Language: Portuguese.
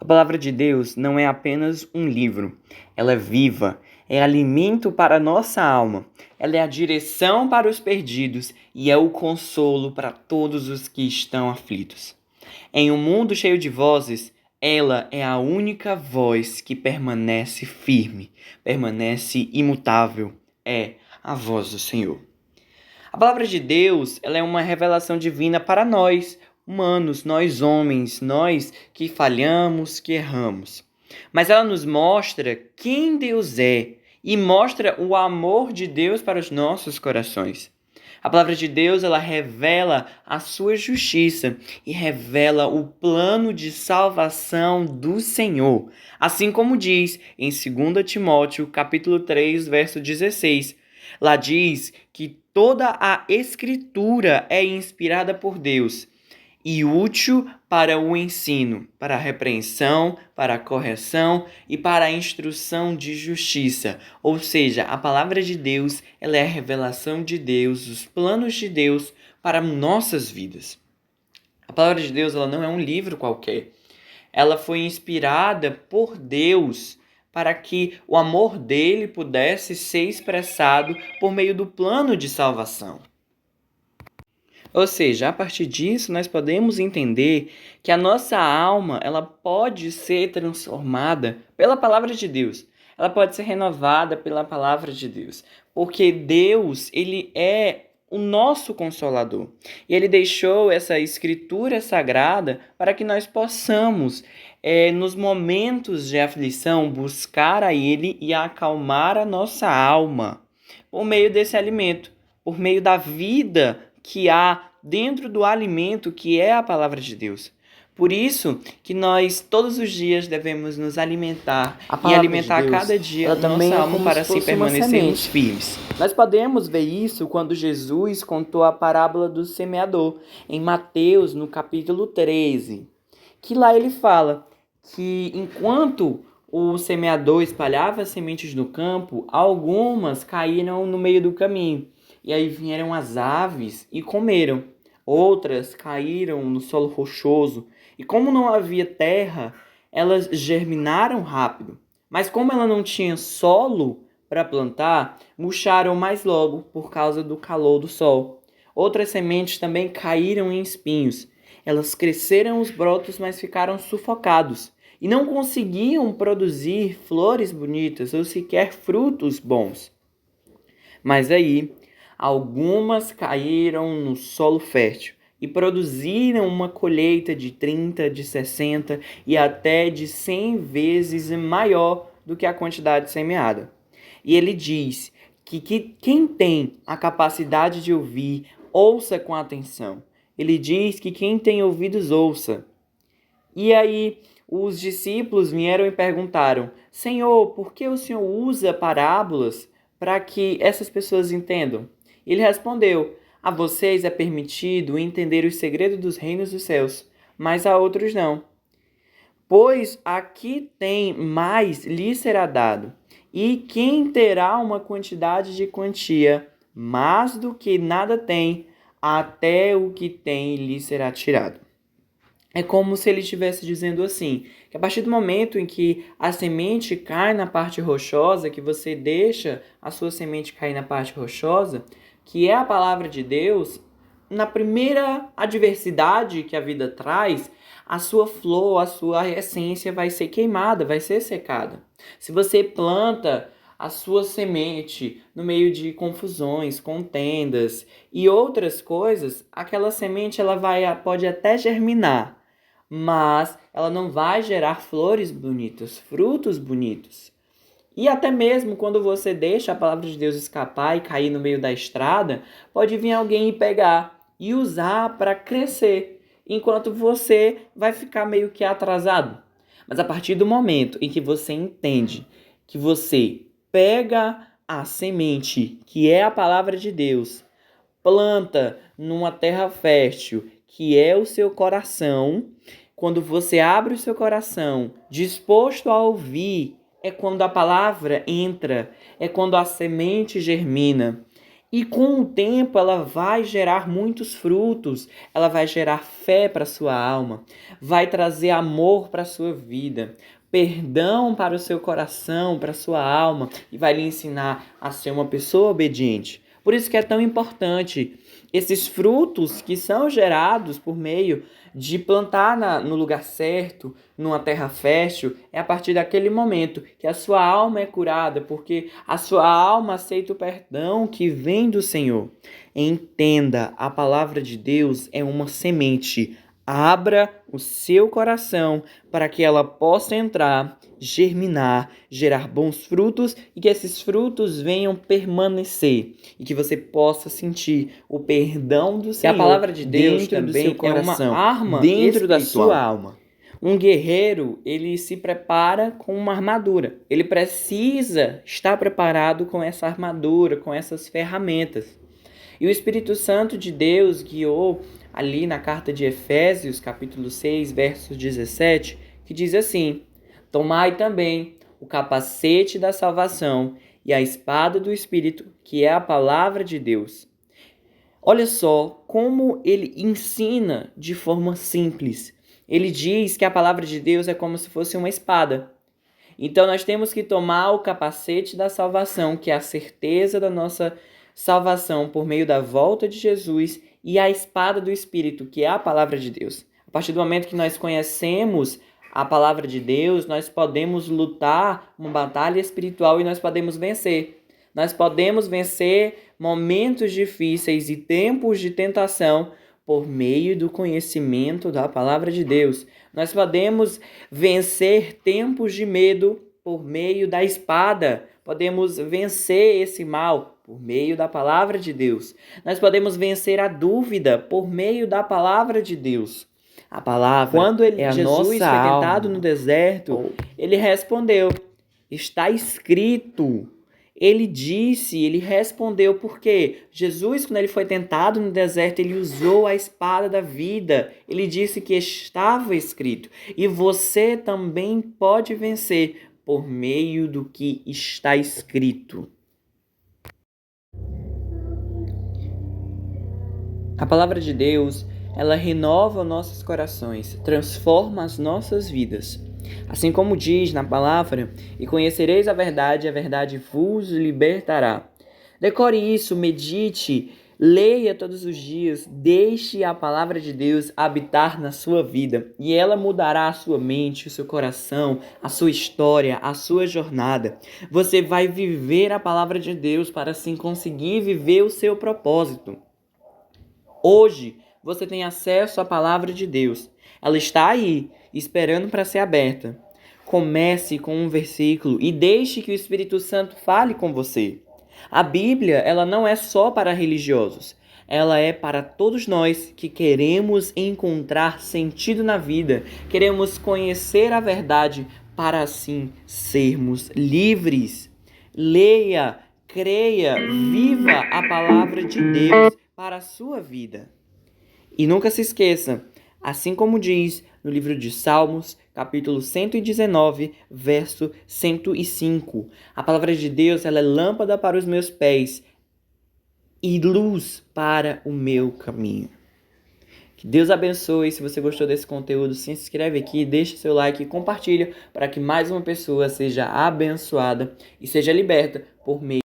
A palavra de Deus não é apenas um livro, ela é viva, é alimento para a nossa alma, ela é a direção para os perdidos e é o consolo para todos os que estão aflitos. Em um mundo cheio de vozes, ela é a única voz que permanece firme, permanece imutável, é a voz do Senhor. A palavra de Deus, ela é uma revelação divina para nós, humanos, nós homens, nós que falhamos, que erramos. Mas ela nos mostra quem Deus é e mostra o amor de Deus para os nossos corações. A palavra de Deus, ela revela a sua justiça e revela o plano de salvação do Senhor. Assim como diz em 2 Timóteo, capítulo 3, verso 16. Lá diz que toda a Escritura é inspirada por Deus e útil para o ensino, para a repreensão, para a correção e para a instrução de justiça. Ou seja, a palavra de Deus, ela é a revelação de Deus, os planos de Deus para nossas vidas. A palavra de Deus, ela não é um livro qualquer. Ela foi inspirada por Deus para que o amor dele pudesse ser expressado por meio do plano de salvação. Ou seja, a partir disso, nós podemos entender que a nossa alma, ela pode ser transformada pela palavra de Deus. Ela pode ser renovada pela palavra de Deus. Porque Deus, ele é o nosso Consolador. E ele deixou essa escritura sagrada para que nós possamos, nos momentos de aflição, buscar a ele e acalmar a nossa alma por meio desse alimento, por meio da vida que há dentro do alimento que é a palavra de Deus. Por isso que nós todos os dias devemos nos alimentar e alimentar a cada dia a nossa alma para assim permanecermos firmes. Nós podemos ver isso quando Jesus contou a parábola do semeador em Mateus, no capítulo 13, que lá ele fala que enquanto o semeador espalhava as sementes no campo, algumas caíram no meio do caminho. E aí vieram as aves e comeram. Outras caíram no solo rochoso. E como não havia terra, elas germinaram rápido. Mas como ela não tinha solo para plantar, murcharam mais logo por causa do calor do sol. Outras sementes também caíram em espinhos. Elas cresceram os brotos, mas ficaram sufocados. E não conseguiam produzir flores bonitas ou sequer frutos bons. Mas aí, algumas caíram no solo fértil e produziram uma colheita de 30, de 60 e até de 100 vezes maior do que a quantidade semeada. E ele diz que quem tem a capacidade de ouvir, ouça com atenção. Ele diz que quem tem ouvidos, ouça. E aí, os discípulos vieram e perguntaram: Senhor, por que o Senhor usa parábolas para que essas pessoas entendam? Ele respondeu: a vocês é permitido entender os segredos dos reinos dos céus, mas a outros não. Pois aqui tem mais lhe será dado, e quem terá uma quantidade de quantia, mais do que nada tem, até o que tem lhe será tirado. É como se ele estivesse dizendo assim, que a partir do momento em que a semente cai na parte rochosa, que você deixa a sua semente cair na parte rochosa, que é a palavra de Deus, na primeira adversidade que a vida traz, a sua flor, a sua essência vai ser queimada, vai ser secada. Se você planta a sua semente no meio de confusões, contendas e outras coisas, aquela semente pode até germinar, mas ela não vai gerar flores bonitas, frutos bonitos. E até mesmo quando você deixa a palavra de Deus escapar e cair no meio da estrada, pode vir alguém e pegar e usar para crescer, enquanto você vai ficar meio que atrasado. Mas a partir do momento em que você entende que você pega a semente, que é a palavra de Deus, planta numa terra fértil, que é o seu coração. Quando você abre o seu coração, disposto a ouvir, é quando a palavra entra, é quando a semente germina. E com o tempo ela vai gerar muitos frutos, ela vai gerar fé para a sua alma, vai trazer amor para a sua vida, perdão para o seu coração, para a sua alma, e vai lhe ensinar a ser uma pessoa obediente. Por isso que é tão importante esses frutos que são gerados por meio de plantar no lugar certo, numa terra fértil, é a partir daquele momento que a sua alma é curada, porque a sua alma aceita o perdão que vem do Senhor. Entenda, a palavra de Deus é uma semente. Abra o seu coração para que ela possa entrar, germinar, gerar bons frutos e que esses frutos venham permanecer e que você possa sentir o perdão do Senhor. E a palavra de Deus dentro do também seu coração, é uma arma dentro da espiritual. sua alma. Um guerreiro, ele se prepara com uma armadura. Ele precisa estar preparado com essa armadura, com essas ferramentas. E o Espírito Santo de Deus guiou ali na carta de Efésios, capítulo 6, versos 17, que diz assim: tomai também o capacete da salvação e a espada do Espírito, que é a palavra de Deus. Olha só como ele ensina de forma simples. Ele diz que a palavra de Deus é como se fosse uma espada. Então nós temos que tomar o capacete da salvação, que é a certeza da nossa salvação por meio da volta de Jesus, e a espada do Espírito, que é a palavra de Deus. A partir do momento que nós conhecemos a palavra de Deus, nós podemos lutar uma batalha espiritual e nós podemos vencer. Nós podemos vencer momentos difíceis e tempos de tentação por meio do conhecimento da palavra de Deus. Nós podemos vencer tempos de medo por meio da espada. Podemos vencer esse mal por meio da palavra de Deus. Nós podemos vencer a dúvida por meio da palavra de Deus. A palavra, quando Jesus foi tentado no deserto, ele respondeu: está escrito. Ele disse, ele respondeu, porque Jesus, quando ele foi tentado no deserto, ele usou a espada da vida. Ele disse que estava escrito. E você também pode vencer por meio do que está escrito. A palavra de Deus, ela renova nossos corações, transforma as nossas vidas. Assim como diz na palavra, e conhecereis a verdade vos libertará. Decore isso, medite, leia todos os dias, deixe a palavra de Deus habitar na sua vida e ela mudará a sua mente, o seu coração, a sua história, a sua jornada. Você vai viver a palavra de Deus para assim conseguir viver o seu propósito. Hoje, você tem acesso à palavra de Deus. Ela está aí, esperando para ser aberta. Comece com um versículo e deixe que o Espírito Santo fale com você. A Bíblia, ela não é só para religiosos. Ela é para todos nós que queremos encontrar sentido na vida, queremos conhecer a verdade para assim sermos livres. Leia, creia, viva a palavra de Deus para a sua vida. E nunca se esqueça, assim como diz no livro de Salmos, capítulo 119, verso 105, a palavra de Deus, ela é lâmpada para os meus pés e luz para o meu caminho. Que Deus abençoe. Se você gostou desse conteúdo, se inscreve aqui, deixa seu like e compartilha para que mais uma pessoa seja abençoada e seja liberta por meio